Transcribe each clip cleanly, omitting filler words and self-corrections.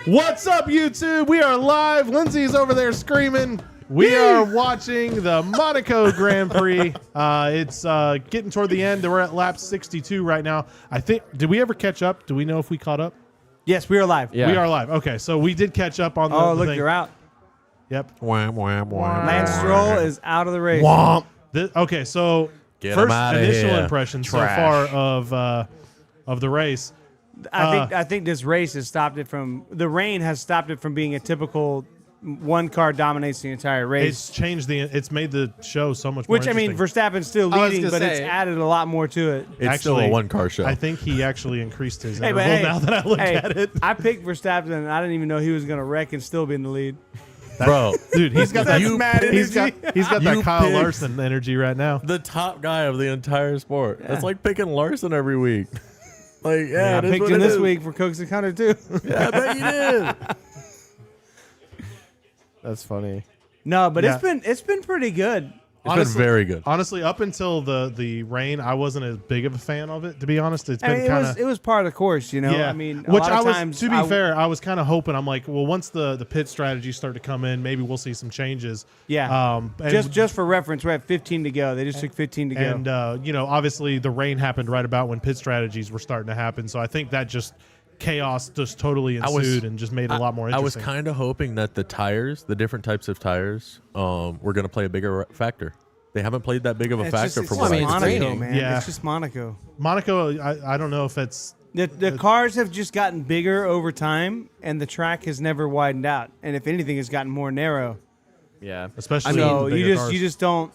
What's up, YouTube? We are live. Lindsay's over there screaming. We are watching the Monaco Grand Prix. It's getting toward the end. We're at lap 62 right now. I think. Did we ever catch up? Do we know if we caught up? Yes, we are live. Yeah. We are live. Okay, so we did catch up on the look, thing. you're out. Yep. Lance Stroll is out of the race. Womp. Okay, so Get first initial impression so far of the race. I think this race has stopped it from the rain has stopped it from being a typical one car dominates the entire race. It's made the show so much more interesting. I mean, Verstappen's still leading, but it's added a lot more to it. It's still a one car show. I think he actually increased his interval now that I look at it. I picked Verstappen and I didn't even know he was going to wreck and still be in the lead. Bro, dude, he's got that he's got that Kyle Larson energy right now. The top guy of the entire sport. Yeah. It's like picking Larson every week. Like, I picked him this week for Coke 600 too. Yeah, I bet you did. That's funny. No, but it's been pretty good. It's been very good. Honestly, up until the rain, I wasn't as big of a fan of it. To be honest, it was part of the course, you know. Yeah. I mean, which I was. To be fair, I was kind of hoping. I'm like, well, once the pit strategies start to come in, maybe we'll see some changes. Yeah. Just for reference, we're at 15 to go. They just took 15 to go. And obviously the rain happened right about when pit strategies were starting to happen. So I think that just chaos just totally ensued and just made it a lot more interesting. I was kind of hoping that the tires, the different types of tires, were going to play a bigger factor. They haven't played that big of a factor for what I mean. Monaco, man. Yeah. It's just Monaco. Monaco, I don't know if it's... The cars have just gotten bigger over time, and the track has never widened out. And if anything, it's gotten more narrow. Yeah, especially. So you just don't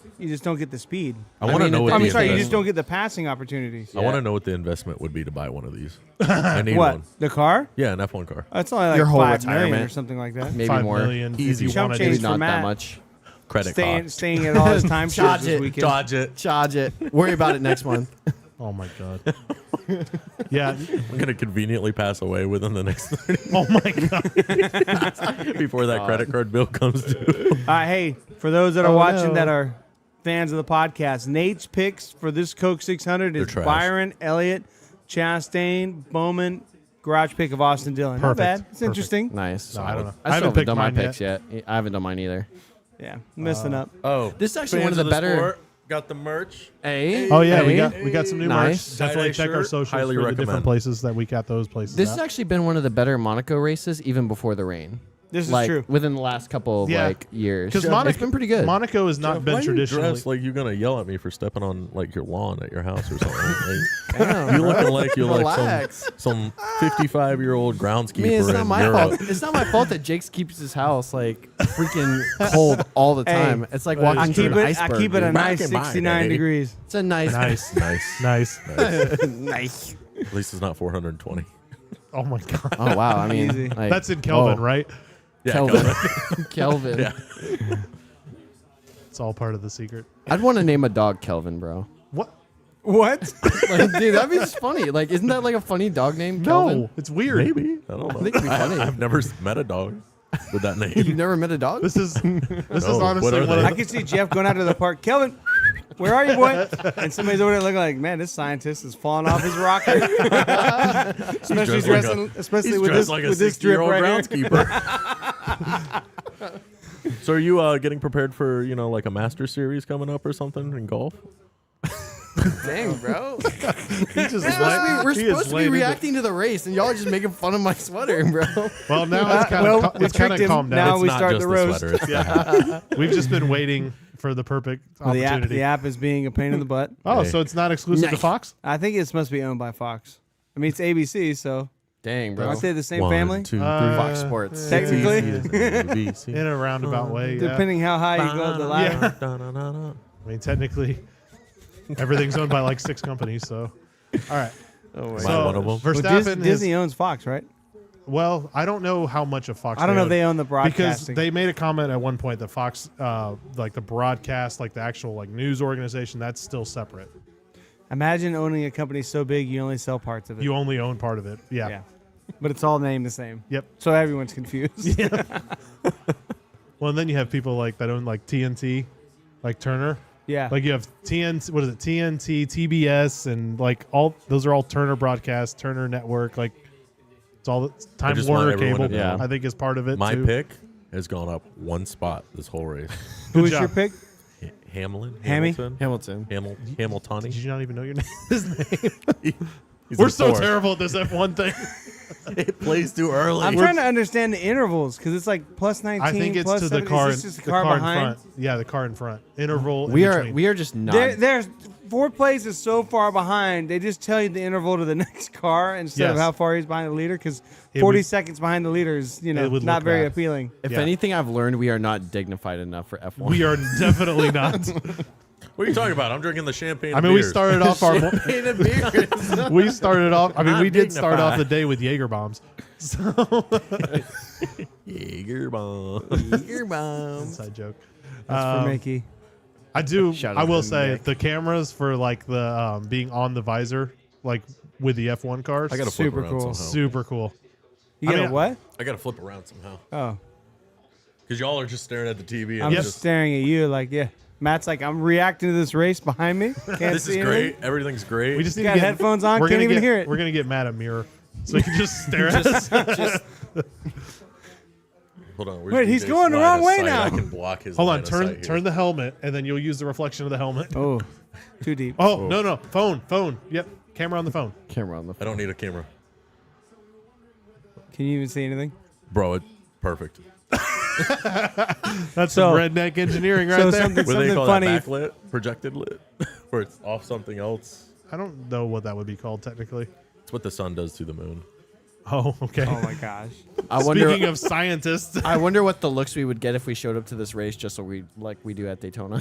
get the speed. I want to know. You just don't get the passing opportunities. I want to know what the investment would be to buy one of these. I need one. The car? Yeah, an F1 car. It's only like your whole $5 million retirement or something like that. Maybe $5 more. million Easy. Chump change for Matt. That much. Credit card. Staying at all his time shares this weekend. Dodge it. Worry about it next month. Oh my god. Yeah, I'm gonna conveniently pass away within the next 30 Oh my god. before that credit card bill comes due. Hey, for those that are watching that are fans of the podcast, Nate's picks for this Coke 600 is Byron, Elliott, Chastain, Bowman, garage pick of Austin Dillon. Not bad. It's interesting. Nice. No, I don't know. I still haven't done my picks yet. I haven't done mine either. Yeah, messing up. Oh, this is actually one of the better. Sport, got the merch. Oh yeah, we got some new merch. Definitely check our socials Highly for recommend. the different places that we got those places. This has actually been one of the better Monaco races, even before the rain. This is true. Within the last couple of years, because it's been pretty good. Monaco has not been traditionally. Like you're gonna yell at me for stepping on like your lawn at your house or something. Like, you're looking like you're like some 55-year-old groundskeeper. It's not my fault. It's not my fault that Jake's keeps his house like freaking cold all the time. It's like walking through an iceberg. I keep it a nice 69 degrees. It's a nice. Nice. Nice. At least it's not 420. Oh my god. Oh wow. I mean, like, that's in Kelvin, right? Yeah, Kelvin. Yeah. It's all part of the secret. I'd want to name a dog Kelvin, bro. What? Like, dude, that'd be just funny. Like, isn't that like a funny dog name, Kelvin? No, it's weird. Maybe. I don't know. I think it'd be funny. I've never met a dog with that name. You've never met a dog? This is honestly what I can see Jeff going out to the park. Kelvin, where are you, boy? And somebody's over there looking like, man, this scientist is falling off his rocker. especially with this drip right here. Groundskeeper. So are you getting prepared for like a master series coming up or something in golf? Dang, bro. We're supposed to be reacting to the race, and y'all are just making fun of my sweater, bro. Well, now it's kind of calmed down. Now it's we not start just the roast. Sweater, it's the hat. We've just been waiting for the perfect opportunity. The app is being a pain in the butt. Oh, so it's not exclusive to Fox? I think it's supposed to be owned by Fox. I mean, it's ABC, so. Dang, bro. Aren't they the same 1, family? 2, 3, Fox Sports. Technically. In a roundabout way, yeah. Depending how high you go up the ladder. I mean, technically, everything's owned by like 6 companies, so. All right. Am I one of them? Verstappen Disney owns Fox, right? Well, I don't know how much of Fox. I don't know own, if they own the broadcasting. because they made a comment at one point that Fox, like the broadcast, like the actual like news organization, that's still separate. Imagine owning a company so big you only sell parts of it. You only own part of it. Yeah. But it's all named the same. Yep. So everyone's confused. Yeah. Well, and then you have people like that own like TNT, like Turner. Yeah. Like you have TNT, what is it? TNT, TBS, and like all those are all Turner Broadcast, Turner Network. Like It's all the Time just want Warner everyone cable. to know. I think is part of it. My too. pick has gone up 1 spot this whole race. Who was job. your pick? Hamlin? Hammy? Hamilton? Hamilton. Hamiltoni? Did you not even know your name? His name. He's We're in so fourth. terrible at this F1 thing. It plays too early. I'm trying to understand the intervals because it's like plus 19. I think it's plus to the 70. car. Is this just the the car car behind? in front. Yeah, the car in front. Interval. We in are between. we are just not. There's 4th place is so far behind. They just tell you the interval to the next car instead of Yes. how far he's behind the leader because It 40 would- seconds behind the leader is It would not look very bad. appealing. If Yeah. anything, I've learned we are not dignified enough for F1. We are definitely not. What are you talking about? I'm drinking the champagne. I mean, we started off our. We started off. I mean, Not we did start off dignified. the day with Jaeger bombs. Jaeger bomb. Inside joke. That's for Mickey. I do. Shout I out will to say Nick. the cameras for like the being on the visor, like with the F1 cars. I got to flip Super around cool. somehow. super cool. You I get mean, a what? I got to flip around somehow. Oh, Because y'all are just staring at the TV. And I'm I'm just staring at you like, yeah. Matt's like, I'm reacting to this race behind me. Can't this see is anything. great. Everything's great. We just need Got to get headphones on, we're can't gonna even get- hear it. We're gonna get Matt a mirror so he can just stare at us. Hold on. where's Wait, he's DJ's going the line wrong of way sight? now. I can block his Hold line on, of sight here. turn the helmet, and then you'll use the reflection of the helmet. Oh, too deep. Oh no, phone. Yep, camera on the phone. Camera on the I don't need a camera. Can you even see anything? Bro, it's perfect. That's So- some redneck engineering right so there. something- What do they call funny. that? Backlit? Projected lit? Where it's off something else? I don't know what that would be called technically. It's what the sun does to the moon. Oh, okay. Oh my gosh. I wonder. Speaking of scientists, I wonder what the looks we would get if we showed up to this race just so we like we do at Daytona.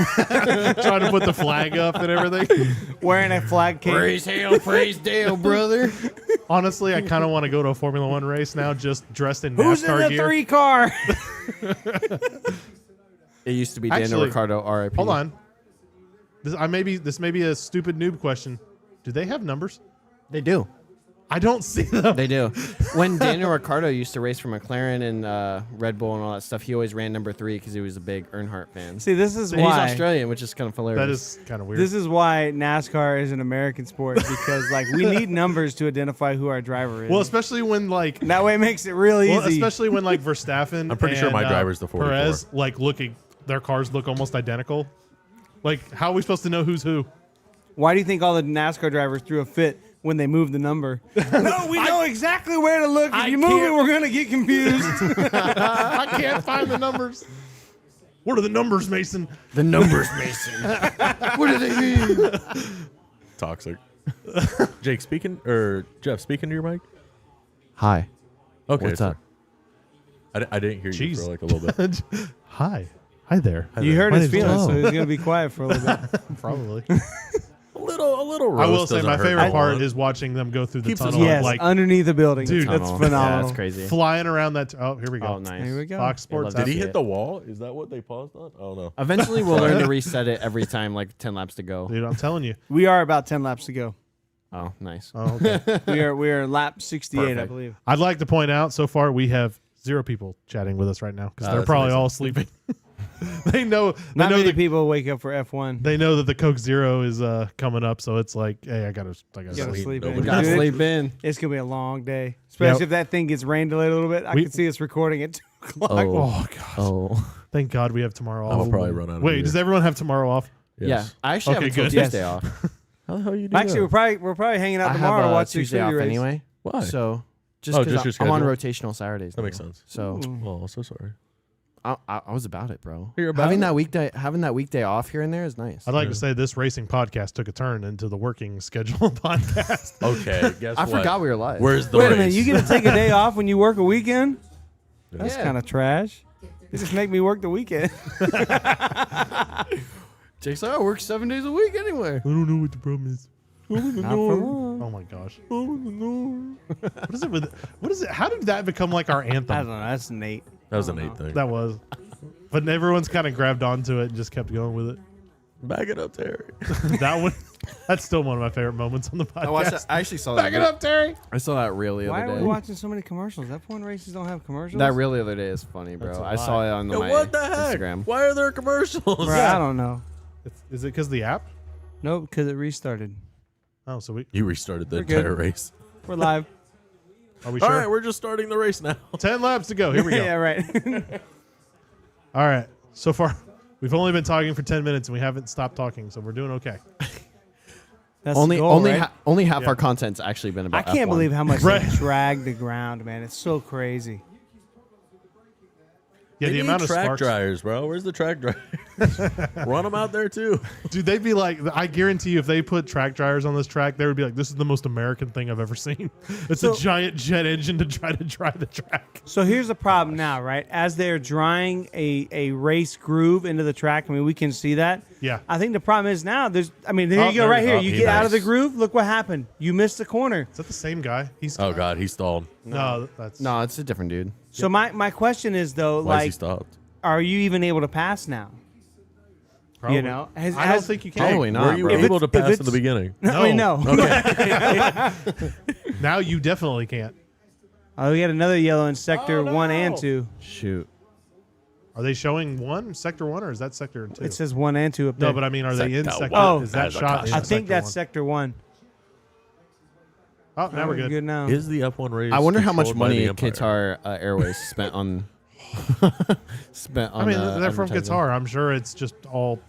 trying to put the flag up and everything. Wearing a flag cape. praise hail, praise Dale, brother. Honestly, I kind of want to go to a Formula One race now, just dressed in Who's in NASCAR the gear. 3 car? It used to be Daniel Actually, Ricciardo, R.I.P. Hold on. This may be a stupid noob question. Do they have numbers? They do. I don't see them. They do. When Daniel Ricciardo used to race for McLaren and Red Bull and all that stuff, he always ran number 3 because he was a big Earnhardt fan. See, this is And why. he's Australian, which is kind of hilarious. That is kind of weird. This is why NASCAR is an American sport because like we need numbers to identify who our driver is. well, especially when like And that way it makes it real easy. well, especially when like Verstappen. I'm pretty sure and, my driver's the 44. Perez, like their cars look almost identical. Like, how are we supposed to know who's who? Why do you think all the NASCAR drivers threw a fit when they moved the number? No, we know exactly where to look. If you move it, we're gonna get confused. I can't find the numbers. What are the numbers, Mason? the numbers, Mason. What do they mean? Toxic. Jake, Jeff, speaking to your mic? Hi. Okay. What's sorry. up? I didn't hear you Jeez. for like a little bit. Hi there. You heard My his name's feelings, Joe. so he's gonna be quiet for a little bit. Probably. A little roast I will say doesn't my hurt favorite no part one. is watching them go through the Keeps us tunnel, Yes, like underneath the building. Dude, that's Tunnel. phenomenal. Yeah, that's crazy. flying around that. Oh, here we go. Oh, nice. Here we go. Fox Sports. Did Did he app. hit the wall? Is that what they paused on? Oh no. Eventually, we'll learn to reset it every time, like 10 laps to go. Dude, I'm telling you. We are about 10 laps to go. Oh, nice. Oh, okay. We are lap 68, I Perfect. believe. I'd like to point out so far we have 0 people chatting with us right now because they're that's probably amazing. all sleeping. they know. Not they know many the, people wake up for F1. They know that the Coke Zero is coming up, so it's like, hey, I gotta Gotta sleep. sleep in. Nobody- Gotta Dude, sleep in. It's gonna be a long day, especially Yep. if that thing gets rain delayed a little bit. I We- can see us recording at 2 o'clock. Oh god! Oh. Thank God we have tomorrow off. I'll probably run out of Wait, beer. does everyone have tomorrow off? Yes. Yeah. I actually Okay, have until good. Yes. Tuesday off. How the hell you do Actually, that? we're probably hanging out I tomorrow to have watch the Tuesday Xfinity off race. anyway. Why? So Oh, just because your I'm on schedule? rotational Saturdays. That makes now. sense. So Oh, so sorry. I was about it, bro. You're about having it? having that weekday off here and there is nice. I'd like to say this racing podcast took a turn into the working schedule podcast. Okay, guess I what? forgot we were live. Where's the Wait race? a minute, you get to take a day off when you work a weekend? That's Yeah. kind of trash. They just make me work the weekend. Jake's like, I work 7 days a week anyway. I don't know what the problem is. Not for long. Oh my gosh. What is it with? What is it? How did that become like our I don't anthem? know. That's Nate. That was a neat thing. That was. But everyone's kind of grabbed onto it and just kept going with it. Back it up, Terry. That one. That's still one of my favorite moments on the podcast. I watched that. I actually saw that. Back it up, Terry. I saw that reel the Why other are we day. watching so many commercials? F1 races don't have commercials? That reel the other day is funny, That's bro. a I saw lie. it on Yo, my what the heck? Instagram. Why are there commercials? Bro, I don't know. Is it because the app? Nope, because it restarted. Oh, so we. You restarted the We're good. entire race. We're live. Are we All sure? right, we're just starting the race now. 10 laps to go. Here we go. Yeah, right. All right. So far, we've only been talking for 10 minutes and we haven't stopped talking, so we're doing okay. That's Only the goal, right? only half our content's actually been about I can't F1. believe how much Right. they drag the ground, man. It's so crazy. Yeah, They the need amount of track sparks. dryers, bro. Where's the track dryers? Run them out there too. Dude, they'd be like, I guarantee you, if they put track dryers on this track, they would be like, this is the most American thing I've ever seen. It's a giant jet engine to try to dry the track. So here's the problem now, right? As they're drying a race groove into the track, I mean, we can see that. Yeah. I think the problem is now there Oh, you go, right here. there- You he get out of the nice. groove. Look what happened. You missed the corner. Is that the same guy? He's Oh God, he stalled. no, that's No, it's a different dude. So my question is though, Why is he like, stopped? are you even able to pass now? probably. You know, I don't think you can. Probably not. Were you bro. able to if pass in it's- the beginning? I mean, no. Now you definitely can't. Oh, we got another yellow in sector 1 and 2. Shoot. Are they showing sector 1, or is that sector 2? It says 1 and 2 up there. no, but I mean, are they in Sector sector? one. Is that As a shot? caution. in I think sector that's 1? sector 1. Oh, now we're good. now. Is the F1 race? I wonder how much controlled by money the Empire? Qatar Airways spent on. I mean, they're from advertising. Qatar. I'm sure it's just all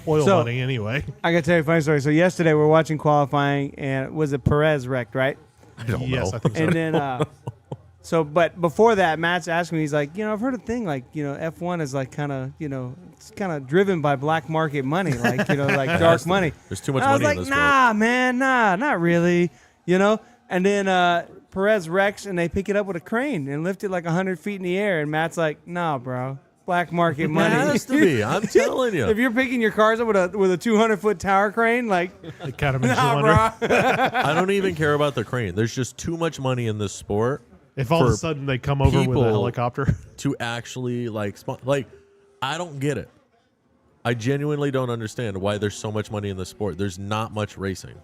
oil So- money anyway. I got to tell you a funny story. So yesterday we were watching qualifying, and was it Perez wrecked, right? I don't Yes, know. I think so. And then, but before that, Matt's asking me, he's like, I've heard a thing like, F1 is like kind of, it's kind of driven by black market money, like, like dark money. There's too much And I was money like, in this nah, man, not really, And then Perez wrecks, and they pick it up with a crane and lift it like 100 feet in the air. And Matt's like, nah, bro, black market money. It has to be. I'm telling you. If you're picking your cars up with a 200-foot tower crane, like, It kind of makes you nah, wonder bro. I don't even care about the crane. There's just too much money in this sport if all of a for sudden they come over with people- a helicopter. to actually I don't get it. I genuinely don't understand why there's so much money in the sport. There's not much racing.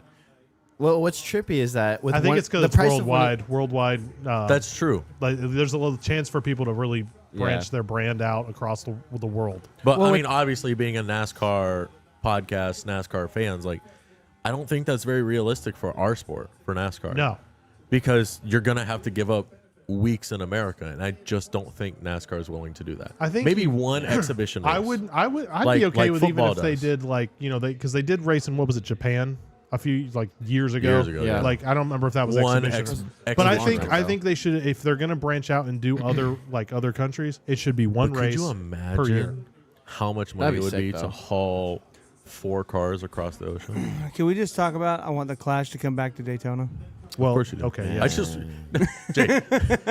Well, what's trippy is that with I think one, it's because the it's price of one- worldwide. That's true. Like, there's a little chance for people to really branch Yeah. their brand out across the world. But Well, I mean, obviously, being a NASCAR podcast, NASCAR fans, I don't think that's very realistic for our sport, for NASCAR. No, Because you're going to have to give up weeks in America, and I just don't think NASCAR is willing to do that. I think maybe one exhibition race. I'd Like- be okay like with even football if they does. did because they did race in, what was it, Japan a few years ago. Years ago, yeah. Like, I don't remember if that was One exhibition. But I exhibition think race. they should, if they're gonna branch out and do other countries, it should be one But race could you per year. imagine how much That'd money be it would sick, be though. to haul 4 cars across the ocean? Can we just talk about, I want the Clash to come back to Daytona? Well, Of course you do. okay, yeah. I just, Jake,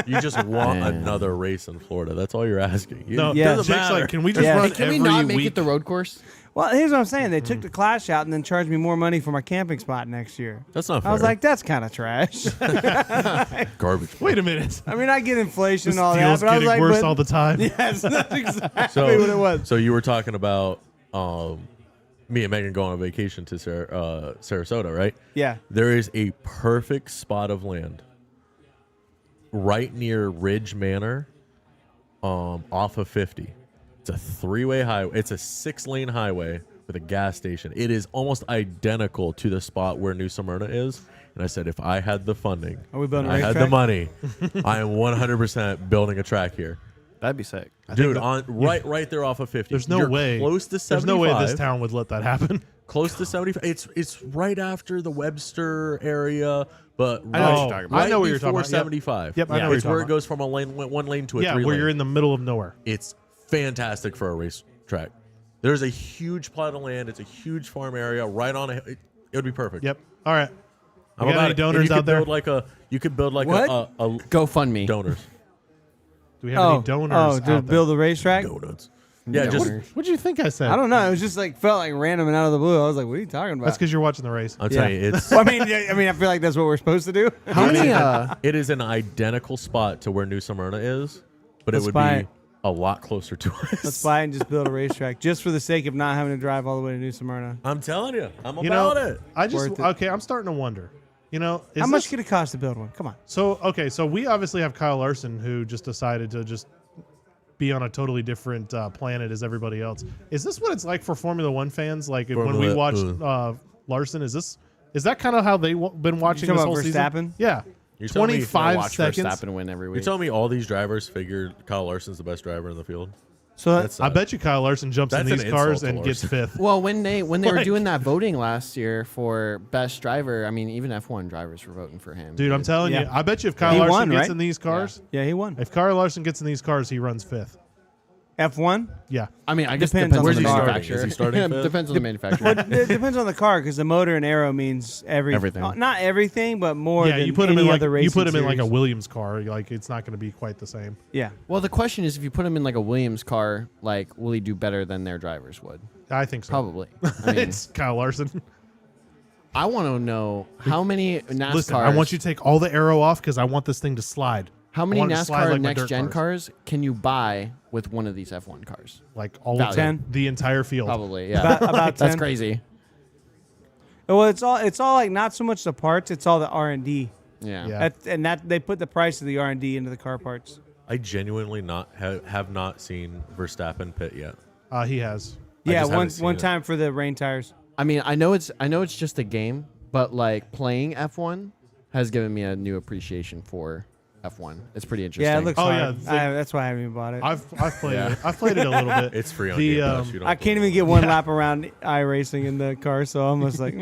you just want another race in Florida. That's all you're asking. No, Yeah. Jake's matter. like, can we just Yeah. run Hey, Can every we not make week? it the road course? Well, here's what I'm saying. They took the Clash out and then charged me more money for my camping spot next year. That's not fair. I was like, that's kind of trash. garbage. Wait a minute. I mean, I get inflation This and all that, deal's but I was getting like, worse but- all the time. Yes, that's exactly So, what it was. so you were talking about me and Megan going on vacation to Sarasota, right? Yeah. There is a perfect spot of land right near Ridge Manor, off of 50. It's a 3-way highway. It's a 6-lane highway with a gas station. It is almost identical to the spot where New Smyrna is. And I said, if I had the funding, Are we building a I had the racetrack? money, I am 100% building a track here. That'd be sick. Dude, right there off of 50. There's no You're way. Close to There's 75. no way this town would let that happen. Close to 75. It's right after the Webster area, but I know what right, you're talking about. I know what you're talking before about. Yep. 75. Yep, I know what It's you're where talking it goes from one lane to a Yeah, 3 where lane. you're in the middle of nowhere. It's fantastic for a racetrack. There's a huge plot of land. It's a huge farm area right on it would be perfect. Yep. All right. I'm We got about any it. donors And you out could there? you could build like What? a GoFundMe. donors. Do we have any donors to out build the racetrack? Donuts. Yeah, just What do you think I said? I don't know. It was just like felt like random and out of the blue. I was like, "What are you talking about?" That's because you're watching the race. I'll tell you, it's Well, I mean, I feel like that's what we're supposed to do. How many? it is an identical spot to where New Smyrna is, but Let's it would buy be it. a lot closer to us. Let's buy it and just build a racetrack, just for the sake of not having to drive all the way to New Smyrna. I'm telling you, I'm You know, about it. I just Worth it. okay. I'm starting to wonder. You know, How much could it cost to build one? Come on. So we obviously have Kyle Larson, who just decided to just be on a totally different planet as everybody else. Is this what it's like for Formula One fans? Like when we watched Larson, is that kind of how they've been watching talking this about whole season? Verstappen? Yeah. You're telling me, 25 Watch seconds. Verstappen win every you're week. telling me all these drivers figured Kyle Larson's the best driver in the field? So That's I bet you Kyle Larson jumps in That's these an cars insult to and gets Larson. fifth. Well, when they were Like- doing that voting last year for best driver, I mean, even F1 drivers were voting for him. Dude, I'm telling you, Yeah. I bet you if Kyle He Larson won, gets right? in these cars, yeah, he won. if Kyle Larson gets in these cars, he runs fifth. F1. Yeah. I mean, I guess Depends depends on on the the car. manufacturer. Is he starting fifth? Depends on the manufacturer. It depends on the car because the motor and aero means everything. Not everything, but more Yeah, than you put him any in like other racing you put him in like a series. Williams car, like it's not going to be quite the same. Yeah. Well, the question is, if you put him in like a Williams car, like, will he do better than their drivers would? I think so. Probably. I mean, It's Kyle Larson. I want to know how many NASCAR. Listen, I want you to take all the arrow off because I want this thing to slide. How I many want it to slide NASCAR like my next dirt gen cars. cars can you buy with one of these F1 cars? Like all About of 10. the entire field. Probably, yeah. About That's 10. crazy. Well, it's all like not so much the parts; it's all the R&D. Yeah. Yeah. That they put the price of the R&D into the car parts. I genuinely have not seen Verstappen pit yet. He has. I Yeah, just one haven't seen one it. time for the rain tires. I mean, I know it's just a game, but like playing F1 has given me a new appreciation for F1. It's pretty interesting. Yeah, it looks Oh, hard. yeah, That's why I haven't even bought it. I've played Yeah. it. I've played it a little bit. It's free on The, Game Pass. You don't I have to can't worry. even get one lap around iRacing in the car, so I'm just like,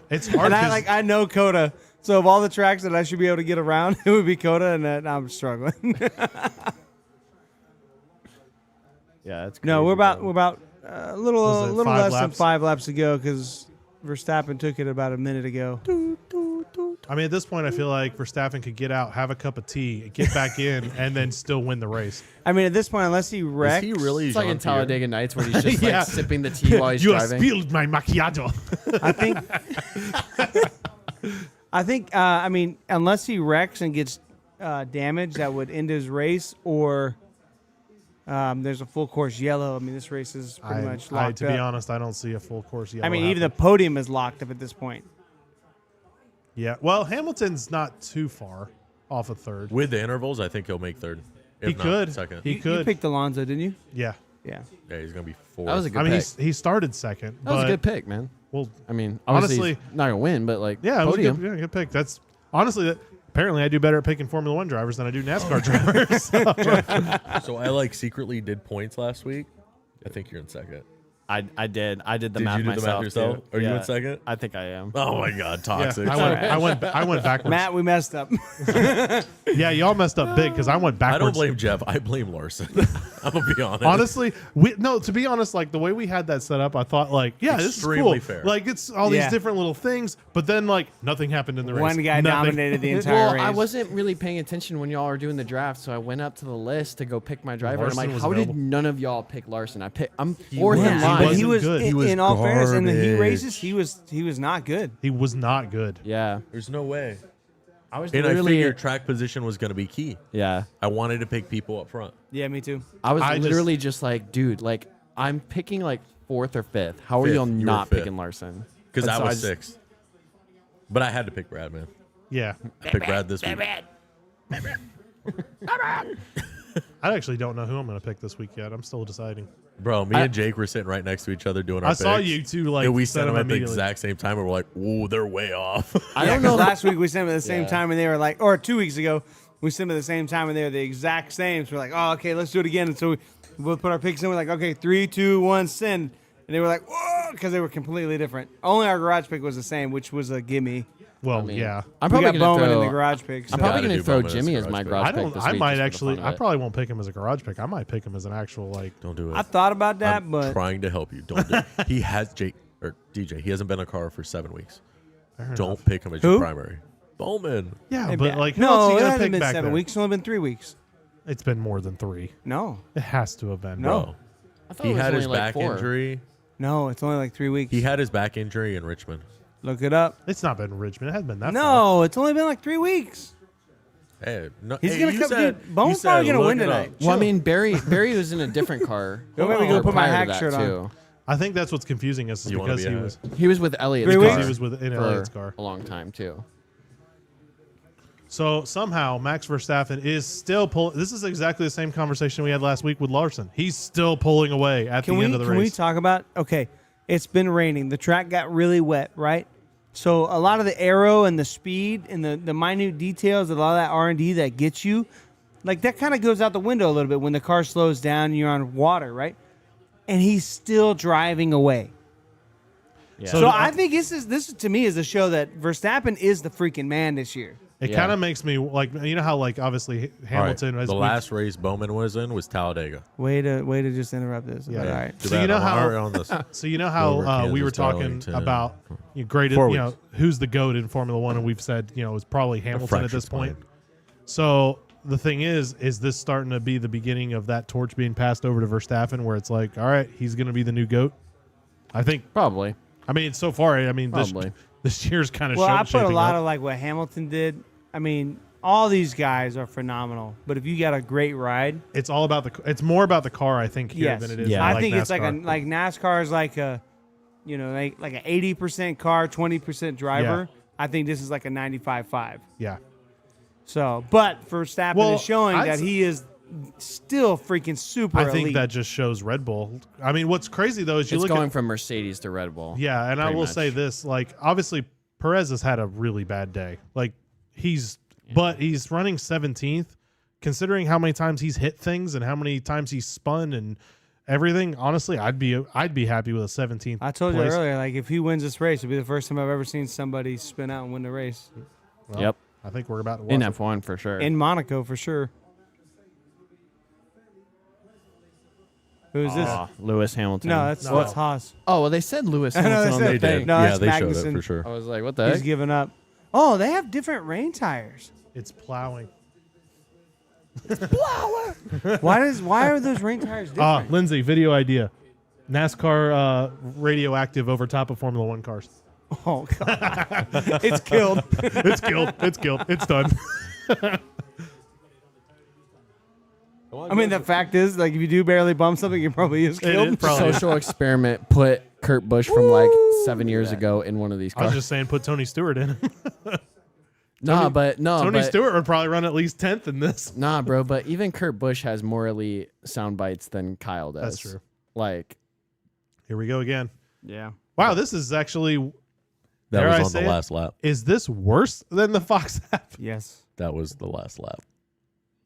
It's hard. and 'cause I know Coda, so of all the tracks that I should be able to get around, it would be Coda, and I'm struggling. Yeah, it's No, we're crazy, about bro. a Was little it 5 less than laps? 5 laps to go because Verstappen took it about a minute ago. I mean, at this point, I feel like Verstappen could get out, have a cup of tea, get back in, and then still win the race. I mean, at this point, unless he Is wrecks, he really It's like in Jean-Pierre? Talladega Nights where he's just Yeah. like sipping the tea while he's You have driving. spilled my macchiato. I think, I mean, unless he wrecks and gets damage, that would end his race, or there's a full course yellow. I mean, this race is pretty much locked to up. be honest, I don't see a full course yellow. I mean, even the happen. podium is locked up at this point. Yeah. Well, Hamilton's not too far off of third. With the intervals, I think he'll make third. If He not, could. second. He You could. picked Alonso, didn't you? Yeah. Yeah. Yeah, he's gonna be fourth. That was a good I mean, pick. he started second. That was but, a good pick, man. Well, I mean, obviously Honestly- he's not gonna win, but like yeah, it was a podium. good, good pick. That's honestly, apparently, I do better at picking Formula One drivers than I do NASCAR drivers. So I like secretly did points last week. I think you're in second. I did the Did math you do the math myself. yourself? too. Are you Yeah, in second? I think I am. Oh my god, toxic. Yeah, I went backwards. Matt, we messed up. Yeah, y'all messed up big because I went I backwards. don't blame Jeff. I blame Larson. I'm gonna be honest. Honestly, to be honest, like the way we had that set up, I thought like, yeah, this is Extremely cool. fair. Like it's all Yeah. these different little things, but then like nothing happened in the race. One guy Nothing. dominated the entire Well, race. I wasn't really paying attention when y'all were doing the draft, so I went up to the list to go pick my driver. Larson I'm like, was how available. did none of y'all pick Larson? I'm fourth in Yeah, He but line. wasn't he was, good. in, He was in all fairness, in the heat garbage. races, he was not good. He was not good. Yeah, There's no way. I was And I literally. figured track position was gonna be key. Yeah, I wanted to pick people up front. Yeah, me too. I was I just- literally just like, dude, like I'm picking like fourth or fifth. How are Fifth. y'all You were not fifth. picking Larson? Because And I so was just- sixth. But I had to pick Brad, man. Yeah, I picked Brad this week. I actually don't know who I'm going to pick this week yet. I'm still deciding. Bro, me and Jake were sitting right next to each other doing our I saw picks. you two like And we set sent them them at the immediately. exact same time, and we're like, "Whoa, they're way off." I don't know. Last week we sent them at the same Yeah. time, and they were like, or 2 weeks ago we sent them at the same time, and they were the exact same. So we're like, oh, okay, let's do it again. And so we both put our picks in. We're like, okay, 3, 2, 1, send. And they were like, whoa, because they were completely different. Only our garage pick was the same, which was a gimme. Well, I mean, yeah. I'm We probably got gonna Bowman throw. in the garage picks. I'm so- probably Gotta gonna do throw Bowman as Jimmy as garage my pick. garage I pick don't. this I week might just for the actually. fun of I it. probably won't pick him as a garage pick. I might pick him as an actual like. Don't do it. I thought about that, I'm but trying to help you. Don't do it. He has Jake or DJ. He hasn't been in a car for 7 weeks. Fair Don't enough. pick him as Who? your primary. Bowman. Yeah, Hey, but ba- like, who else are no, you it gonna hasn't pick been back 7 there? weeks. It's only been 3 weeks. It's been more than 3. No, It has to have been. No. Bro. I thought He it was had his only like back 4. injury. no, it's only like 3 weeks. He had his back injury in Richmond. Look it up. It's not been Richmond. It hasn't been that. far. No, it's only been like 3 weeks. Hey, no, He's hey, gonna you come- said- dude, Bone's you said probably gonna look win it up. tonight. Well, I Chill. mean, Barry was in a different car. Don't make me go or put my prior to hack that, shirt on. too. I think that's what's confusing us is You wanna because be he a- was He was with Elliot's 3 car weeks? because he was with in for Elliot's car. a long time too. So somehow Max Verstappen is still pulling. This is exactly the same conversation we had last week with Larson. He's still pulling away at Can the we end of the can we race. talk about? Okay, it's been raining. The track got really wet, right? So a lot of the aero and the speed and the minute details, a lot of that R&D that gets you, like that kind of goes out the window a little bit when the car slows down and you're on water, right? And he's still driving away. Yeah. So I think this to me is a show that Verstappen is the freaking man this year. It kind of makes me like, you know how like obviously Hamilton the last race Bowman was in was Talladega. Way to just interrupt this. Yeah. All right. So you know how we were talking about great, who's the GOAT in Formula One, and we've said it was probably Hamilton at this point. So the thing is this starting to be the beginning of that torch being passed over to Verstappen, where it's like, all right, he's going to be the new GOAT? I think probably. I mean, so far, I mean, this year's kind of I put a lot of like what Hamilton did. I mean, all these guys are phenomenal, but if you got a great ride, it's all about it's more about the car, I think, here than it is. I think NASCAR. It's like NASCAR is like a, like an 80% car, 20% driver. Yeah. I think this is like a 95-5. Yeah. So, but Verstappen is showing that he is still freaking super elite. I think that just shows Red Bull. I mean, what's crazy though is it's going from Mercedes to Red Bull. Yeah, and I will say this: like, obviously, Perez has had a really bad day. Like, but he's running 17th. Considering how many times he's hit things and how many times he's spun and everything, honestly, I'd be happy with a 17th. I told you earlier, like if he wins this race, it'll be the first time I've ever seen somebody spin out and win the race. Well, yep. I think we're about to watch in F1 for sure. In Monaco for sure. Who's this? Lewis Hamilton. No, that's Haas. Oh, well, they said Lewis I know, Hamilton on they the said- thing. No, yeah, that's they showed Magnussen. it for sure. I was like, what the He's heck? giving up. Oh, they have different rain tires. It's plowing. Why are those rain tires different? Lindsay, video idea: NASCAR radioactive over top of Formula One cars. Oh god, it's killed. It's killed. It's killed. It's done. I mean, the fact is, like, if you do barely bump something, you probably is killed. Social experiment. Put Kurt Busch from like 7 years ago in one of these I was cars. just saying, put Tony Stewart in. Tony Stewart would probably run at least 10th in this. Nah, bro. But even Kurt Busch has more elite sound bites than Kyle does. That's true. Like, here we go again. Yeah. Wow, this is actually. That was on the last lap. Is this worse than the Fox app? Yes. That was the last lap.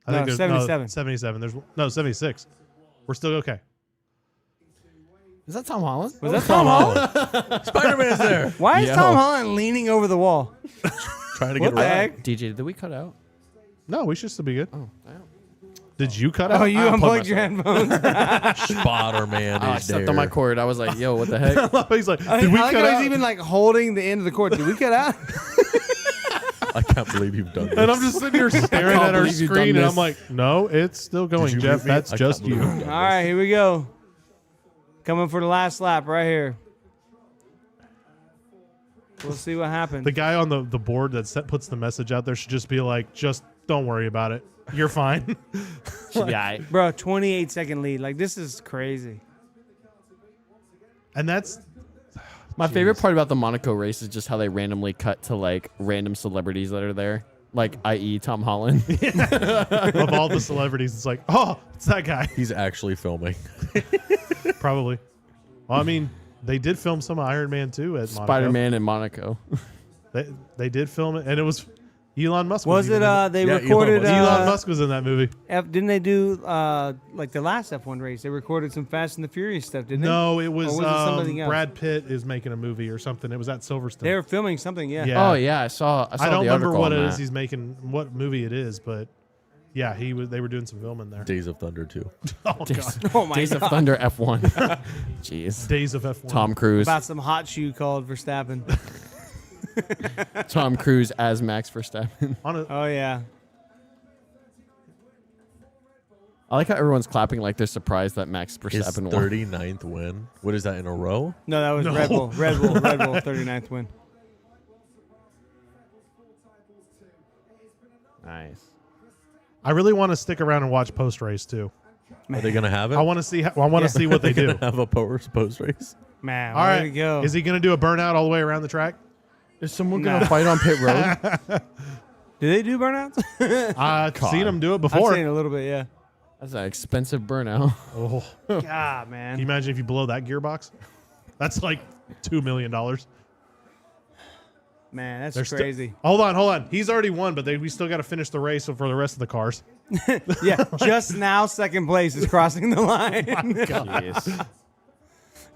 I think there's 77. 77. There's 76. We're still okay. is that Tom Holland? Was that Tom Holland? Spider-Man's there. Why is Tom Holland leaning over the wall? Trying to What get the around. heck? DJ, did we cut out? No, we should still be good. Oh, damn. Did you cut out? Oh, you I unplugged your headphones. Spotter man I is stepped there. on my cord. I was like, yo, what the heck? He's like, I did we like cut how out? he's even like holding the end of the cord. Did we cut out? I can't believe you've done this. And I'm just sitting here staring at our believe you've screen, done and this. I'm like, no, it's still going, you Jeff. mute me? That's I just can't you. believe you've All done right, here we go. Coming for the last lap right here. We'll see what happens. The guy on the board that puts the message out there should just be like, just don't worry about it. You're fine. Yeah. Bro, 28-second lead. Like, this is crazy. And that's My favorite part about the Monaco race is just how they randomly cut to like random celebrities that are there, like i.e. Tom Holland. of all the celebrities. It's like, oh, it's that guy. He's actually filming. Probably. Well, I mean, they did film some Iron Man 2 at Monaco. Spider-Man in Monaco. They did film it, and it was Elon Musk. Was it, even in they Yeah, recorded... Elon Musk was in that movie. Didn't they do, like, the last F1 race? They recorded some Fast and the Furious stuff, didn't they? No, it was, Or was it something else? Brad Pitt is making a movie or something. It was at Silverstone. They were filming something, yeah. Yeah. Oh yeah, I saw I don't the remember article what on it that. is he's making, what movie it is, but yeah, they were doing some filming there. Days of Thunder 2. Oh, God. Oh, my Days God. of Thunder F1. Jeez. Days of F1. Tom Cruise. About some hot shoe called Verstappen. Tom Cruise as Max Verstappen. Oh, yeah. I like how everyone's clapping like they're surprised that Max His Verstappen won. 39th win. What is that, in a row? No, that was No. Red Bull. Red Bull, 39th win. Nice. I really want to stick around and watch post race too. Are they going to have it? I want to see. I want to see what they do. Have a post race? Man, All there right, we go. is he going to do a burnout all the way around the track? Is someone Nah. gonna fight on pit road? Do they do burnouts? I've seen him do it I've before. seen it a little bit, yeah. That's an expensive burnout. Oh, God, can man. you imagine if you blow that gearbox? That's like $2 million. Man, that's They're crazy. Hold on. He's already won, but we still got to finish the race for the rest of the cars. Yeah, just now second place is crossing the line. Jeez.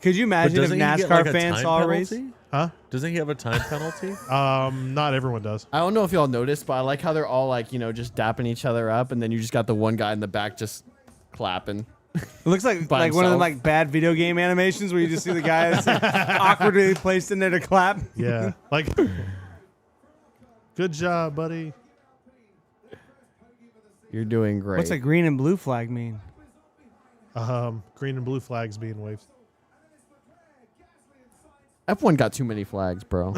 Could you imagine if Doesn't he get, NASCAR like, a fans time saw a race? penalty? Huh? Doesn't he have a time penalty? Not everyone does. I don't know if y'all noticed, but I like how they're all like, just dapping each other up, and then you just got the one guy in the back just clapping. It looks like By one of them himself. bad video game animations where you just see the guy that's like, awkwardly placed in there to clap. Yeah. Like, good job, buddy. You're doing great. What's a green and blue flag mean? Green and blue flags being waved. F1 got too many flags, bro.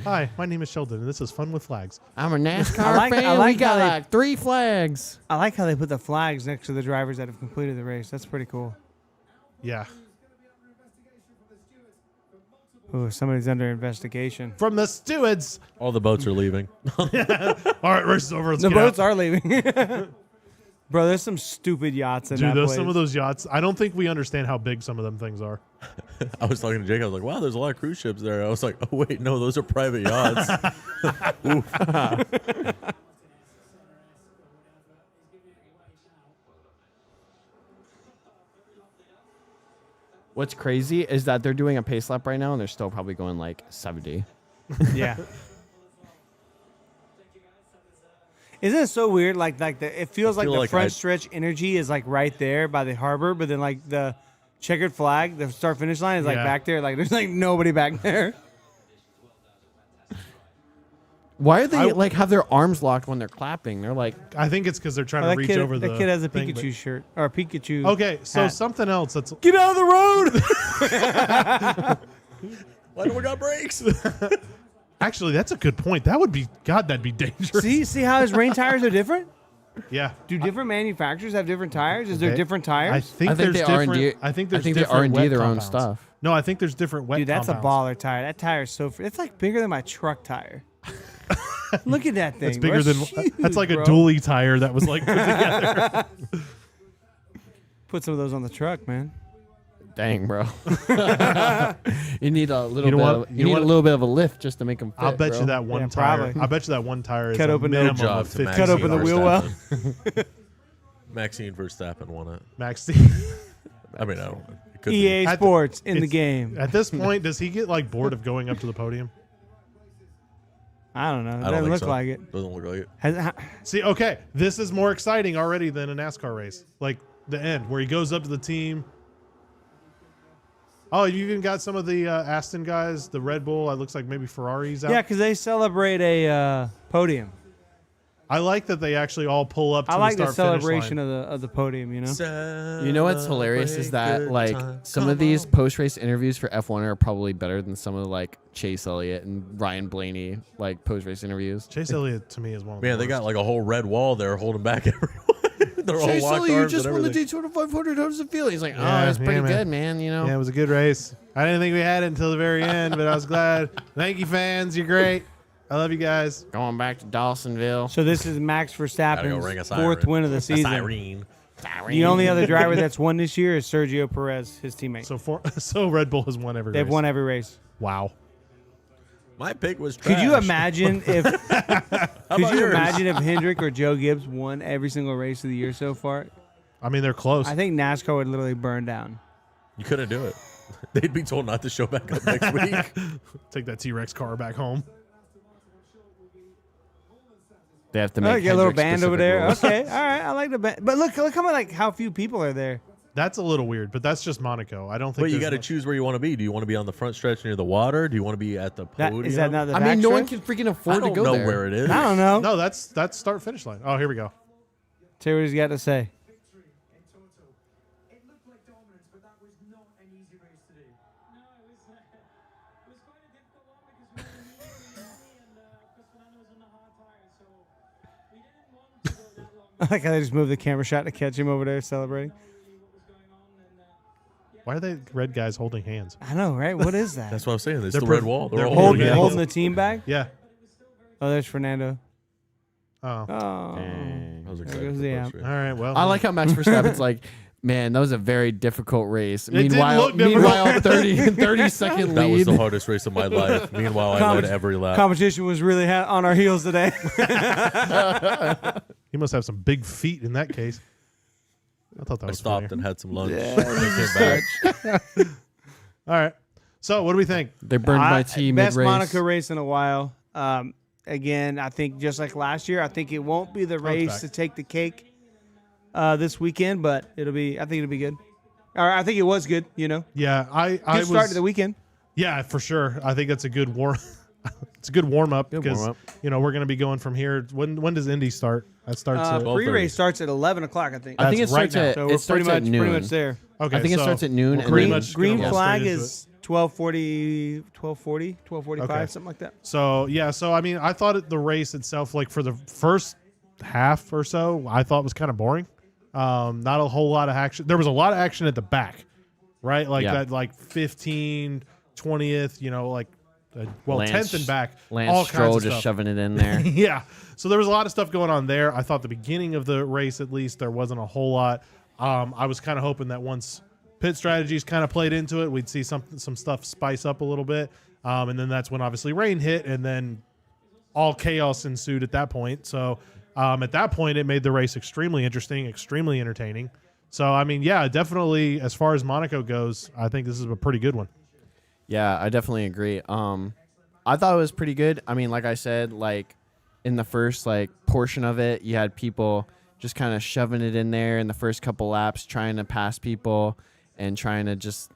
Hi, my name is Sheldon, and this is Fun with Flags. I'm a NASCAR I fan. like We got how they- like 3 flags. I like how they put the flags next to the drivers that have completed the race. That's pretty cool. Yeah. Ooh, somebody's under investigation. From the stewards. All the boats are leaving. All right, race is over. Let's The get boats out. are leaving. Bro, there's some stupid yachts in that Dude, place. some of those yachts, I don't think we understand how big some of them things are. I was talking to Jake. I was like, wow, there's a lot of cruise ships there. I was like, oh, wait, no, those are private yachts. What's crazy is that they're doing a pace lap right now, and they're still probably going like 70. Yeah. Isn't it so weird? It feels like feel the like front I'd- stretch energy is like right there by the harbor, but then like the checkered flag, the start finish line is like Yeah. back there. Like there's like nobody back there. Why are they I- like have their arms locked when they're clapping? They're like, I think it's because they're trying Oh, to that reach kid, over the that kid has a thing, Pikachu shirt or a Pikachu. Okay, so hat. something else that's Get out of the road. Why do we got brakes? actually that's a good point. That would be that'd be dangerous. see how his rain tires are different? Yeah. Do different manufacturers have different tires? Is there Okay. different I tires? think I think there's they different. R&D. I think there's they different R&D wet their own compounds. stuff. No, I think there's different wet Dude, that's compounds. a baller tire. That tire is so. It's like bigger than my truck tire. Look at that thing. It's bigger bro. than Huge, that's like bro. a dually tire that was like put together. Put some of those on the truck, man. Dang, bro. You need a little You know bit. what? Of, You you know need what? a little bit of a lift just to make them fit. I'll bet bro. you that one Yeah, tire. probably. I bet you that one tire is Cut a open the- minimum Good job of to 50. Cut open the wheel well. Verstappen. Maxine Verstappen won it. Max. I mean, I don't. It could EA be. At the- Sports in the it's- game. At this point, does he get like bored of going up to the podium? I don't know. It I don't doesn't think look so. like it. Doesn't look like it. See, okay, this is more exciting already than a NASCAR race. Like the end where he goes up to the team. Oh, you even got some of the Aston guys, the Red Bull. It looks like maybe Ferrari's out. Yeah, because they celebrate a podium. I like that they actually all pull up to I like the the start celebration finish line. of the podium. You know. You know what's hilarious is that Celebrate like good time. some of these post race interviews for F1 are probably better than some of like Chase Elliott and Ryan Blaney like post race interviews. Chase Elliott to me is one of the Man, they got worst. like a whole red wall there holding back everyone. They're all Chase locked Elliott, you arms just and won the everything. Daytona 500. How does it feel? He's like, oh, Yeah, it's pretty yeah, man. good, man. You know. Yeah, it was a good race. I didn't think we had it until the very end, but I was glad. Thank you, fans. You're great. I love you guys. Going back to Dawsonville. So this is Max Gotta go ring a Verstappen's siren. fourth win of the A season. siren. The only other driver that's won this year is Sergio Perez, his teammate. So Red Bull has won every They've race. won every race. Wow. My pick was trash. Could you imagine if? How Could about you yours? imagine if Hendrick or Joe Gibbs won every single race of the year so far? I mean, they're close. I think NASCAR would literally burn down. You couldn't do it. They'd be told not to show back up next week. Take that T-Rex car back home. They have to Oh, make you got a little Hendrick band over specific there. rules. Okay, all right. I like the band, but look how few people are there. That's a little weird, but that's just Monaco. I don't think. But you there's got to much- choose where you want to be. Do you want to be on the front stretch near the water? Do you want to be at the podium? Is that not the I mean, back no one stretch? can freaking I afford to don't go know there. where it is. I don't know. No, that's start finish line. Oh, here we go. See what he's got to say. It looked like dominance, but that was not an easy race to do. No, it was quite a difficult one because we were medium and because Fernando was on the hard tires, so we didn't want to go that long. I like how they just moved the camera shot to catch him over there celebrating. Really what was going on, and Why are they red guys holding hands? I know, right? What is that? That's what I'm saying. It's They're the red pro- wall. they're They're all holding holding hands. holding the team back. Yeah. Oh, there's Fernando. Oh. Oh, I was there excited goes for the the amp. post All right. Well, I like how Max Verstappen's like, Man, that was a very difficult race. didn't look difficult. Meanwhile, 30-second That was lead. the hardest race of my life. Meanwhile, I led every lap. Competition was really on our heels today. He must have some big feet in that case. I thought that I was stopped funnier. and had some lunch. I came back. All right. So what do we think? They burned my tea Best mid-race. Monaco race in a while. Again, I think just like last year, I think it won't be the race back. to take the cake this weekend, but I think it'll be good. Or I think it was good, Yeah, I Good was start to the weekend. Yeah, for sure. I think that's a good it's a good warm up Good because warm-up. We're going to be going from here. When does Indy start? That starts at 12:30. Pre-race starts at 11 o'clock, I think. I think it That's right starts now. at So we're it starts at noon. pretty much there. okay. I think it so starts at noon we're and pretty then- much Green gonna roll flag straight into is 12:40, 12:45, Okay. something like that. So yeah, I mean, I thought the race itself, like for the first half or so, I thought was kind of boring. Not a whole lot of action. There was a lot of action at the back, right? Like Yeah. that, like 15, 20th, like, 10th and back. all Lance kinds Stroll of just stuff. shoving it in there. Yeah. So there was a lot of stuff going on there. I thought the beginning of the race, at least, there wasn't a whole lot. I was kind of hoping that once pit strategies kind of played into it, we'd see some stuff spice up a little bit. And then that's when obviously rain hit, and then all chaos ensued at that point. So at that point, it made the race extremely interesting, extremely entertaining. So, I mean, yeah, definitely as far as Monaco goes, I think this is a pretty good one. Yeah, I definitely agree. I thought it was pretty good. I mean, like I said, like in the first portion of it, you had people just kind of shoving it in there in the first couple laps, trying to pass people and trying to just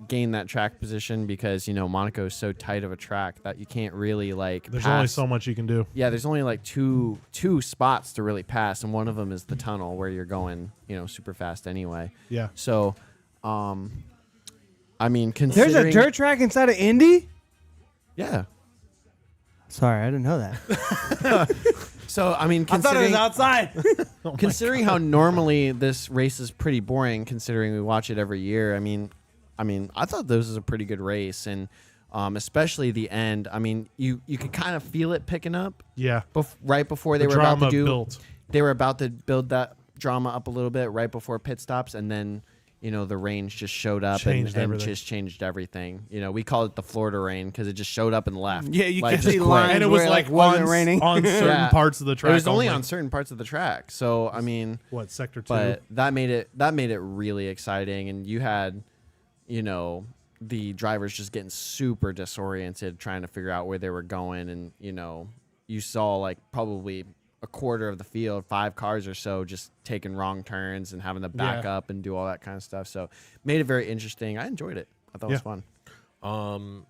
gain that track position because Monaco is so tight of a track that you can't really There's pass. only so much you can do. Yeah, there's only two spots to really pass, and one of them is the tunnel where you're going super fast anyway. Yeah. So, I mean, There's considering a dirt track inside of Indy? yeah. Sorry, I didn't know that. So I mean, I thought it was considering outside. considering how normally this race is pretty boring, considering we watch it every year. I mean, I thought this was a pretty good race, and especially the end. I mean, you could kind of feel it picking up. Yeah. Right before they The were about drama to do, built. they were about to build that drama up a little bit right before pit stops, and then the rain just showed up Changed and everything. just changed everything. We call it the Florida rain because it just showed up and left. Yeah, you Like, can just see quit. lines And it was where, like wasn't on, raining. on certain Yeah. parts of the track. It was only on certain parts of the track. So I mean, what, sector 2? but that made it really exciting, and you had the drivers just getting super disoriented trying to figure out where they were going, and you saw probably a quarter of the field, 5 cars or so, just taking wrong turns and having to back Yeah. up and do all that kind of stuff. So made it very interesting. I enjoyed it. I thought it was fun.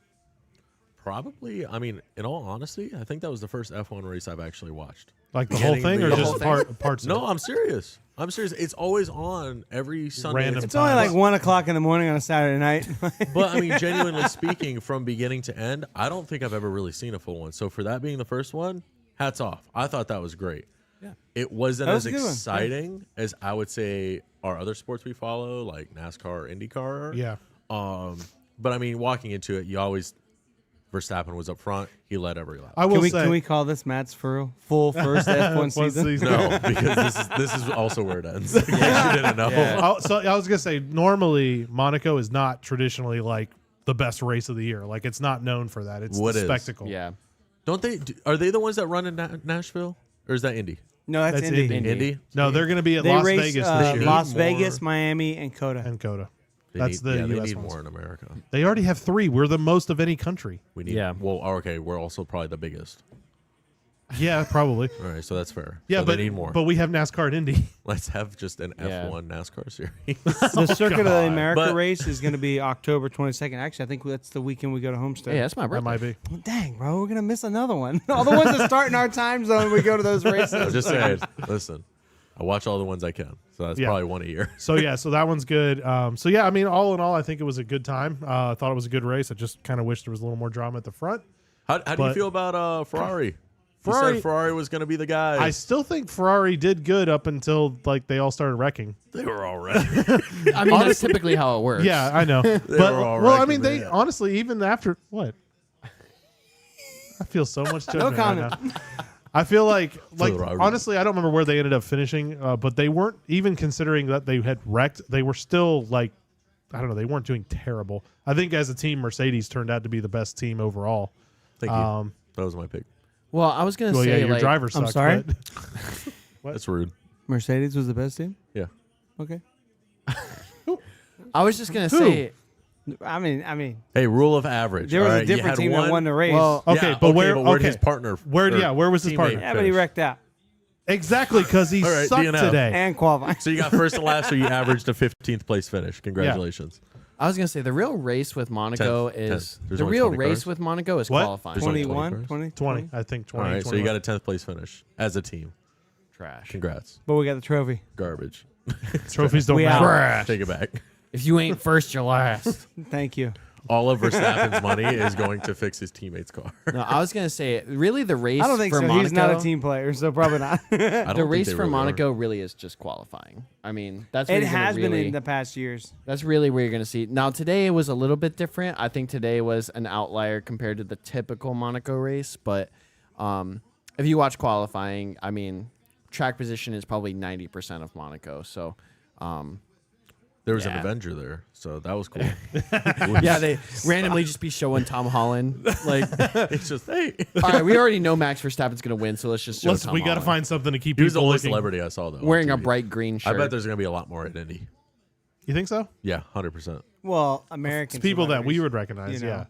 Probably. I mean, in all honesty, I think that was the first F1 race I've actually watched. Like the whole thing, or The just whole parts of No, it? I'm serious. It's always on every Sunday. Random It's only times. 1 o'clock in the morning on a Saturday night. But I mean, genuinely speaking, from beginning to end, I don't think I've ever really seen a full one. So for that being the first one, hats off. I thought that was great. Yeah. It wasn't That was as a good one. exciting as I would say our other sports we follow, like NASCAR or IndyCar. Yeah. But I mean, walking into it, you always Verstappen was up front. He led every lap. I will say. Can we call this Matt's full first F1 season? No, because this is also where it ends. In case you didn't know. So I was gonna say, normally Monaco is not traditionally like the best race of the year. Like it's not known for that. It's What the is? spectacle. Yeah. Don't they? Are they the ones that run in Nashville, or is that Indy? No, that's That's Indy. Indy. No, they're gonna be at They Las race Vegas this year Las More- Vegas, Miami, and Coda. and Coda. They That's need, the they US need ones. more in America. They already have 3. We're the most of any country. We need. Yeah. Well, okay. We're also probably the biggest. Yeah, probably. All right, so that's fair. Yeah, so but they need more. But we have NASCAR and Indy. Let's have just an Yeah. F1 NASCAR series. The Circuit of the America But- race is going to be October 22nd. Actually, I think that's the weekend we go to Homestead. Hey, that's my birthday. That might be. Well, dang, bro, we're going to miss another one. All the ones that start in our time zone, we go to those races. I'm just saying. Listen, I watch all the ones I can, so that's Yeah. probably one a year. So yeah, so that one's good. So yeah, I mean, all in all, I think it was a good time. I thought it was a good race. I just kind of wish there was a little more drama at the front. How do you But- feel about Ferrari? You Ferrari- said Ferrari was going to be the guy. I still think Ferrari did good up until they all started wrecking. They were already. I mean, that's typically how it works. Yeah, I know. But were all well, I wrecking, mean, they man. honestly, even after what? I feel so much judgment right comment. now. I feel like Robert. honestly, I don't remember where they ended up finishing, but they weren't even considering that they had wrecked. They were still like, I don't know, they weren't doing terrible. I think as a team, Mercedes turned out to be the best team overall. Thank you. That was my pick. Well, I was gonna Well, say yeah, your like, driver sucks. I'm sorry? But That's rude. Mercedes was the best team. Yeah. Okay. I was just gonna say. I mean, Hey, rule of average. there was all a right? You different had team one- that won the race. Well, okay, Yeah, but where? where'd Okay, his partner? Where? or Yeah, where was his teammate partner? yeah, but he finish? wrecked out Exactly, because he All right, sucked DNF. today. and qualifying. So you got first and last, so you averaged a 15th place finish. Congratulations. I was gonna say the real race with Monaco Tenth. is There's the only real 20 race cars? with Monaco is What? qualifying. There's only 21, 20 20, 20, I think 20. All right, so you 21. got a 10th place finish as a team. Trash. Congrats. But we got the trophy. Garbage. Trophies don't We matter. out. Take it back. If you ain't first, you're last. Thank you. All of Verstappen's money is going to fix his teammate's car. No, I was gonna say really the race I don't think for so. Monaco. He's not a team player, so probably not. I don't The think race they for really Monaco really is just qualifying. I mean, that's It really has been really, in the past years. That's really where you're gonna see. Now today it was a little bit different. I think today was an outlier compared to the typical Monaco race. But if you watch qualifying, I mean, track position is probably 90% of Monaco. So. There was an Yeah. Avenger there, so that was cool. Yeah, they randomly just be showing Tom Holland. Like, It's just, hey. all right, we already know Max Verstappen's gonna win, so let's just show Tom We got to Holland. find something to keep He was the people only looking. celebrity I saw, though. on Wearing a TV. bright green shirt. I bet there's going to be a lot more at Indy. You think so? Yeah, 100%. Well, It's American people that we celebrities. would recognize. You know.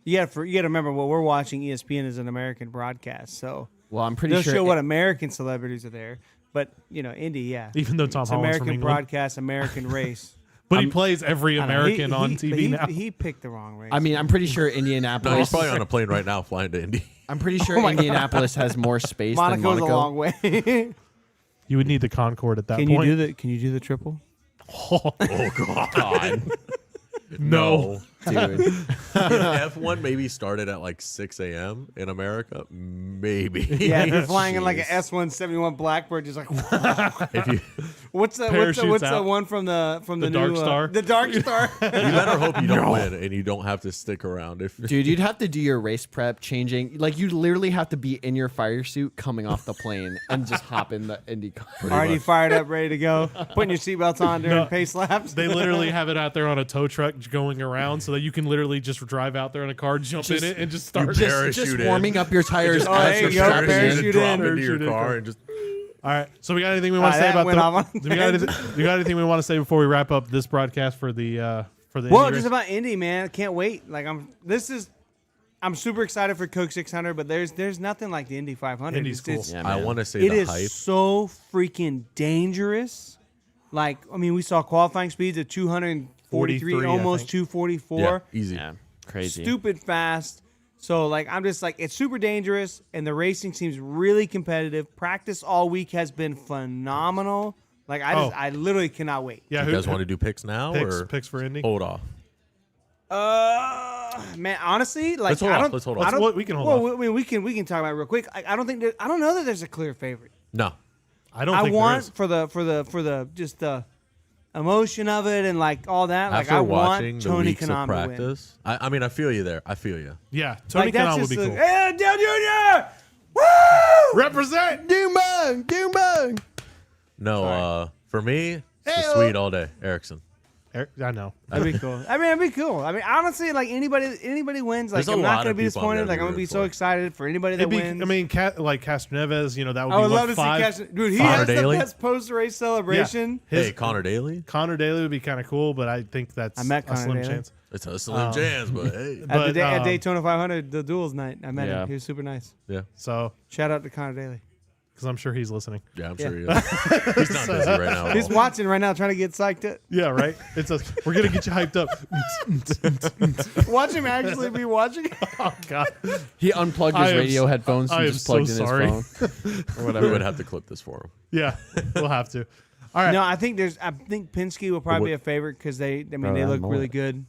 Yeah. You got to remember what we're watching. ESPN is an American broadcast, so Well, I'm pretty they'll sure. show what American celebrities are there. But Indy, yeah, Even though Tom it's Holland's from American England, broadcast, American race. but he plays every I don't know. American on He- TV now. He picked the wrong race. I mean, I'm pretty sure No, he's Indianapolis. probably on a plane right now flying to Indy. I'm pretty sure Indianapolis has more space than Monaco's Monaco. a long way. You would need the Concorde at that Can point. Can you do the triple? Oh, God. No. Dude. If F1 maybe started at like 6 a.m. in America, maybe. Yeah, if you're flying in like an Jeez. S171 Blackbird, just like If you, what's the Parachutes out. one from the The new Dark Star? the Dark Star. you better hope you don't win and you don't have to stick around. If Dude, you'd have to do your race prep, changing. Like, you'd literally have to be in your fire suit coming off the plane and just hop in the Indy car. Already much. fired up, ready to go. Putting your seatbelts on during No. pace laps. They literally have it out there on a tow truck going around so that you can literally just drive out there in a car, jump in it, and just start. Just- Just Parachute in. warming up your tires just Oh, as there you're you go, strapping parachute in. in. drop into your Parachute in. car and just. All right. So we got anything we want to say that about went off on do we got anything we want to say before we wrap up this broadcast for the Well, Indy race? just about Indy, man. I can't wait. Like I'm super excited for Coke 600, but there's nothing like the Indy 500. Indy's cool. Yeah, I man. want to say It the is hype. so freaking dangerous. Like, I mean, we saw qualifying speeds of 243, 43, I almost think. 244. Yeah, easy. Yeah, crazy. Stupid fast. So, like, I'm just like, it's super dangerous, and the racing seems really competitive. Practice all week has been phenomenal. Like, I literally cannot wait. Yeah. You guys want to do picks now or picks for Indy? hold off? Man, honestly, like, Let's hold I off. don't. Let's hold I off. don't- Well, we can hold well, off. we can talk about it real quick. I don't think I don't know that there's a clear favorite. No. I don't I think want there is. for the just the emotion of it and like all that. Like, After I watching want the Tony weeks of Kanaan to win. practice, I mean, I feel you there. I feel you. Yeah. Tony Like, that's Kanaan would just be a, cool. Hey, Dale Jr. Woo! Represent. Doombug. No, for me, it's the sweet all day. Erickson. I know. That'd be cool. I mean, it'd be cool. I mean, honestly, like anybody wins, like There's a I'm lot not gonna of be people I'm disappointed. gonna Like be I'm gonna be rooting so for. excited for anybody that It'd be. wins. I mean, like Castroneves, that would I be would what, love to five. see Cash. Dude, he Connor has Daly? the best post-race celebration. Hey, Connor Daly. Connor Daly would be kind of cool, but I think that's I met a Connor slim Daly. chance. It's a slim chance, but hey. But, At Daytona 500, the duels night, I met Yeah. him. He was super nice. Yeah. So, Shout out to Connor Daly. because I'm sure he's listening. Yeah, I'm sure he is. He's not busy right now. at He's all. watching right now, trying to get psyched up. Yeah, right. We're gonna get you hyped up. Watch him actually be watching. Oh God. He unplugged I his am radio s- headphones I and am just so plugged in sorry. his phone or We whatever. would have to clip this for him. Yeah, we'll have to. All right. No, I think Penske will probably be a favorite because they look really good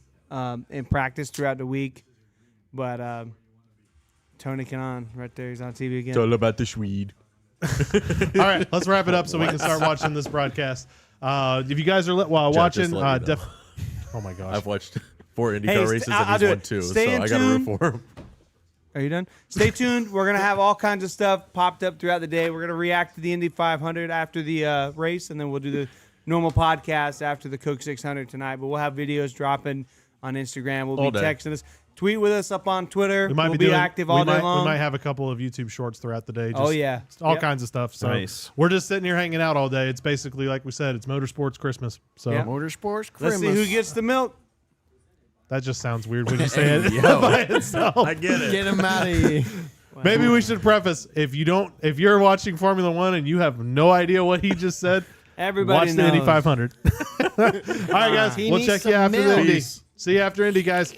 in practice throughout the week. But Tony Kanaan right there, he's on TV again. It's all about the Swede. All right, let's wrap it up so we can start watching this broadcast. If you guys are watching, just let me know. oh my gosh, I've watched 4 IndyCar Hey, races I'll and do he's it. won 2, so Stay in I got to root tune. for him. Are you done? Stay tuned. We're gonna have all kinds of stuff popped up throughout the day. We're gonna react to the Indy 500 after the race, and then we'll do the normal podcast after the Coke 600 tonight. But we'll have videos dropping on Instagram. We'll All be day. texting us. Tweet with us up on Twitter. We might we'll be doing, active all we day might, long. We might have a couple of YouTube shorts throughout the day. Just Oh, yeah. all Yep. kinds of stuff. So Nice. we're just sitting here hanging out all day. It's basically like we said. It's motorsports Christmas. So Yeah. Motorsports. Let's see who gets the milk. that just sounds weird when you say it Yo. by itself. I get it. Get him out of here. Maybe we should preface if you're watching Formula One and you have no idea what he just said, Everybody watch knows. the Indy 500. All right, guys, He we'll needs check you some after the milk. Indy. Peace. See you after Indy, guys.